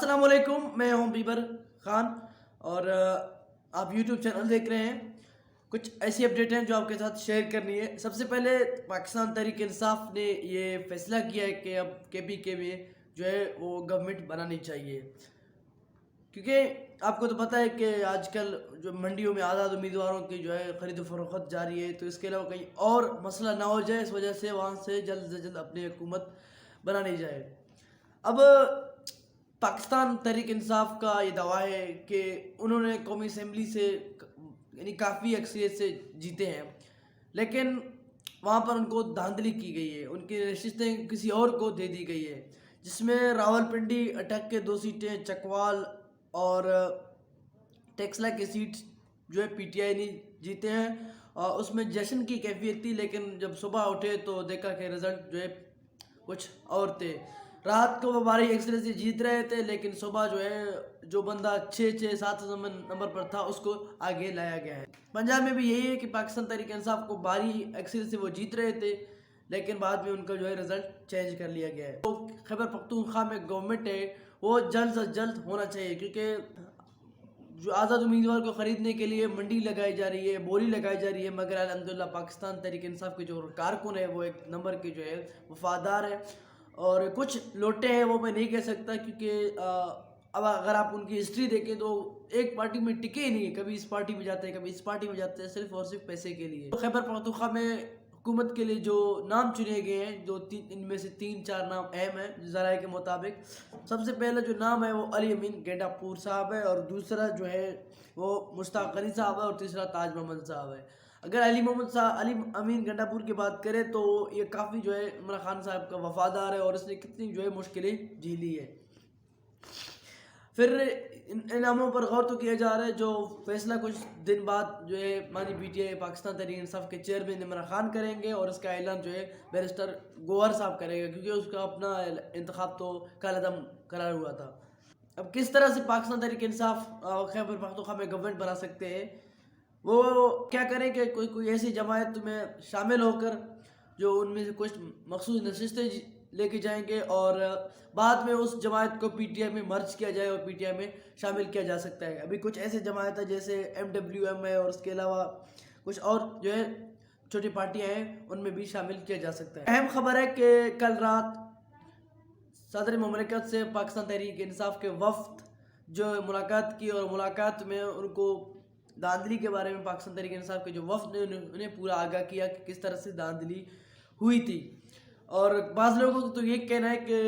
السلام علیکم، میں ہوں بیبر خان اور آپ یوٹیوب چینل دیکھ رہے ہیں۔ کچھ ایسی اپڈیٹ ہیں جو آپ کے ساتھ شیئر کرنی ہے۔ سب سے پہلے پاکستان تحریک انصاف نے یہ فیصلہ کیا ہے کہ اب کے پی کے میں جو ہے وہ گورنمنٹ بنانی چاہیے، کیونکہ آپ کو تو پتہ ہے کہ آج کل جو منڈیوں میں آزاد امیدواروں کی جو ہے خرید و فروخت جاری ہے، تو اس کے علاوہ کہیں اور مسئلہ نہ ہو جائے، اس وجہ سے وہاں سے جلد سے جلد اپنی حکومت بنانی جائے۔ اب پاکستان تحریک انصاف کا یہ دعویٰ ہے کہ انہوں نے قومی اسمبلی سے یعنی کافی اکثریت سے جیتے ہیں، لیکن وہاں پر ان کو دھاندلی کی گئی ہے، ان کی نشستیں کسی اور کو دے دی گئی ہے، جس میں راولپنڈی اٹک کے 2 سیٹیں، چکوال اور ٹیکسلا کی سیٹ جو ہے پی ٹی آئی نے جیتے ہیں۔ اور اس میں جشن کی کیفیت تھی، لیکن جب صبح اٹھے تو دیکھا کہ رزلٹ جو ہے کچھ اور تھے۔ رات کو وہ بھاری ایکسلے سے جیت رہے تھے، لیکن صبح جو ہے جو بندہ 6-7 نمبر پر تھا اس کو آگے لایا گیا ہے۔ پنجاب میں بھی یہی ہے کہ پاکستان تحریک انصاف کو بھاری ایکسلے سے وہ جیت رہے تھے، لیکن بعد میں ان کا جو ہے رزلٹ چینج کر لیا گیا ہے۔ تو خیبر پختونخوا میں گورنمنٹ ہے وہ جلد سے جلد ہونا چاہیے، کیونکہ جو آزاد امیدوار کو خریدنے کے لیے منڈی لگائی جا رہی ہے، بولی لگائی جا رہی ہے، مگر الحمدللہ پاکستان تحریک انصاف کے جو کارکن ہے وہ ایک نمبر کے جو ہے وفادار ہے، اور کچھ لوٹے ہیں وہ میں نہیں کہہ سکتا، کیونکہ اب اگر آپ ان کی ہسٹری دیکھیں تو ایک پارٹی میں ٹکے ہی نہیں، کبھی اس پارٹی میں جاتے ہیں کبھی اس پارٹی میں جاتے ہیں، صرف اور صرف پیسے کے لیے۔ خیبر پختونخوا میں حکومت کے لیے جو نام چنے گئے ہیں، ان میں سے 3-4 نام اہم ہیں ذرائع کے مطابق۔ سب سے پہلا جو نام ہے وہ علی امین گینڈا پور صاحب ہے، اور دوسرا جو ہے وہ مشتاق غنی صاحب ہے، اور تیسرا تاج محمد صاحب ہے۔ اگر علی امین گنڈا پور کی بات کریں تو یہ کافی جو ہے عمران خان صاحب کا وفادار ہے، اور اس نے کتنی جو ہے مشکلیں جھیلی ہے۔ پھر ان ناموں پر غور تو کیا جا رہا ہے، جو فیصلہ کچھ دن بعد جو ہے مانی P T I Pakistan Tehreek Insaf کے چیئرمین عمران خان کریں گے، اور اس کا اعلان جو ہے بیرسٹر گوہر صاحب کرے گا، کیونکہ اس کا اپنا انتخاب تو کالعدم قرار ہوا تھا۔ اب کس طرح سے پاکستان تحریک انصاف خیبر پختونخوا میں گورنمنٹ بنا سکتے ہیں؟ وہ کیا کریں کہ کوئی ایسی جماعت میں شامل ہو کر جو ان میں سے کچھ مخصوص نشستیں لے کے جائیں گے، اور بعد میں اس جماعت کو پی ٹی آئی میں مرج کیا جائے اور پی ٹی آئی میں شامل کیا جا سکتا ہے۔ ابھی کچھ ایسے جماعت ہیں جیسے MWM ہے، اور اس کے علاوہ کچھ اور جو ہے چھوٹی پارٹیاں ہیں، ان میں بھی شامل کیا جا سکتا ہے۔ اہم خبر ہے کہ کل رات صدر مملکت سے پاکستان تحریک انصاف کے وفد جو ملاقات کی، اور ملاقات میں ان کو دھاندلی کے بارے میں پاکستان تحریک انصاف کے جو وفد نے انہیں پورا آگاہ کیا کہ کس طرح سے دھاندلی ہوئی تھی۔ اور بعض لوگوں کو تو یہ کہنا ہے کہ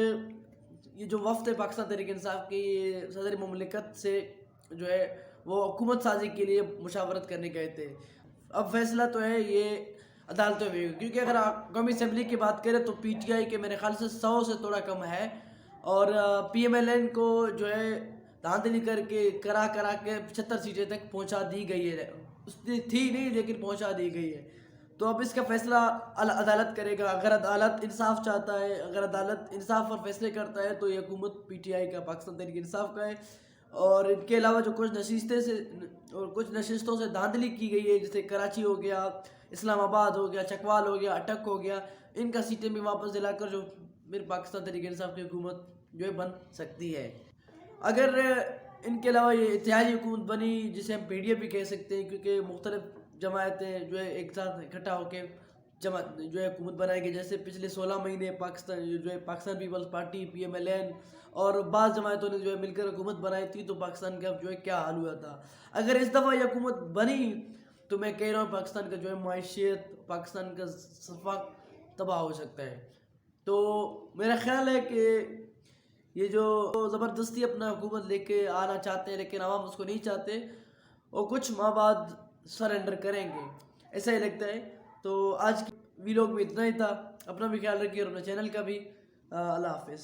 یہ جو وفد ہے پاکستان تحریک انصاف کے، یہ صدر مملکت سے جو ہے وہ حکومت سازی کے لیے مشاورت کرنے گئے تھے۔ اب فیصلہ تو ہے یہ عدالتوں میں، کیونکہ اگر آپ قومی اسمبلی کی بات کریں تو پی ٹی آئی کے میرے خیال سے 100 سے تھوڑا کم ہے، اور PMLN کو جو ہے دھاندلی کر کے کرا کے 75 سیٹیں تک پہنچا دی گئی ہے، اس نے تھی نہیں لیکن پہنچا دی گئی ہے۔ تو اب اس کا فیصلہ عدالت کرے گا۔ اگر عدالت انصاف چاہتا ہے، اگر عدالت انصاف اور فیصلے کرتا ہے تو یہ حکومت پی ٹی آئی کا پاکستان تحریک انصاف کا ہے، اور ان کے علاوہ جو کچھ نشستوں سے دھاندلی کی گئی ہے، جیسے کراچی ہو گیا، اسلام آباد ہو گیا، چکوال ہو گیا، اٹک ہو گیا، ان کا سیٹیں بھی واپس دلا کر جو پھر پاکستان تحریک انصاف کی حکومت جو ہے بن سکتی ہے۔ اگر ان کے علاوہ یہ اتحادی حکومت بنی، جسے ہم PDA بھی کہہ سکتے ہیں، کیونکہ مختلف جماعتیں جو ہے ایک ساتھ اکٹھا ہو کے جو ہے حکومت بنائے گی، جیسے پچھلے 16 مہینے پاکستان پیپلز پارٹی PMLN اور بعض جماعتوں نے جو ہے مل کر حکومت بنائی تھی، تو پاکستان کا جو ہے کیا حال ہوا تھا۔ اگر اس دفعہ یہ حکومت بنی تو میں کہہ رہا ہوں پاکستان کا جو ہے معیشت، پاکستان کا صفحہ تباہ ہو سکتا ہے۔ تو میرا خیال ہے کہ یہ جو زبردستی اپنا حکومت لے کے آنا چاہتے ہیں، لیکن عوام اس کو نہیں چاہتے، اور کچھ ماہ بعد سرنڈر کریں گے، ایسا ہی لگتا ہے۔ تو آج کی ویلوگ میں اتنا ہی تھا، اپنا بھی خیال رکھیے اور اپنے چینل کا بھی۔ اللہ حافظ۔